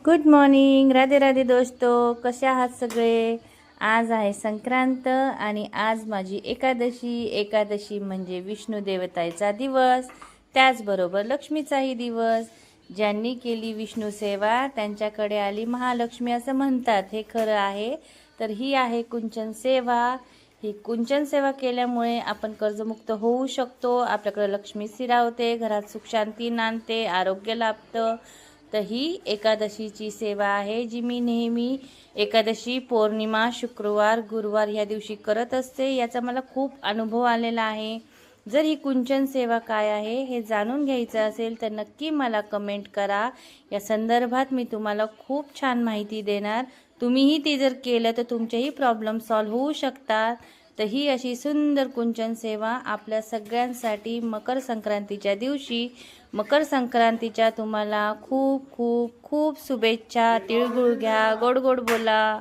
Good morning, Radhe Radhe दोस्तों, कसे आहात सगळे। आज आहे संक्रांत आणि आज माझी एकादशी म्हणजे विष्णू देवताचा दिवस, त्याचबरोबर लक्ष्मीचाही दिवस। ज्यांनी केली विष्णू सेवा त्यांच्याकडे आली महालक्ष्मी असं म्हणतात, हे खरं आहे। तर ही आहे कुंचन सेवा। ही कुंचन सेवा केल्यामुळे आपण कर्जमुक्त होऊ शकतो, आपल्याकडे लक्ष्मी स्थिरावते, घरात सुख शांती नांदते, आरोग्य लाभतं। तर ही एकादशीची सेवा आहे जी मी नेहमी एकादशी, पौर्णिमा, शुक्रवार, गुरुवार ह्या दिवशी करत असते। याचा मला खूप अनुभव आलेला आहे। जर ही कुंचन सेवा काय आहे हे जाणून घ्यायचं असेल तर नक्की मला कमेंट करा। या संदर्भात मी तुम्हाला खूप छान माहिती देणार। तुम्हीही ती जर केलं तर तुमचेही प्रॉब्लेम सॉल्व्ह होऊ शकतात। तर ही अशी सुंदर कुंचन सेवा आपल्या सगळ्यांसाठी मकर संक्रांतीच्या दिवशी। मकर संक्रांतीच्या तुम्हाला खूप खूप खूप शुभेच्छा। तिळगुळ घ्या, गोड गोड बोला।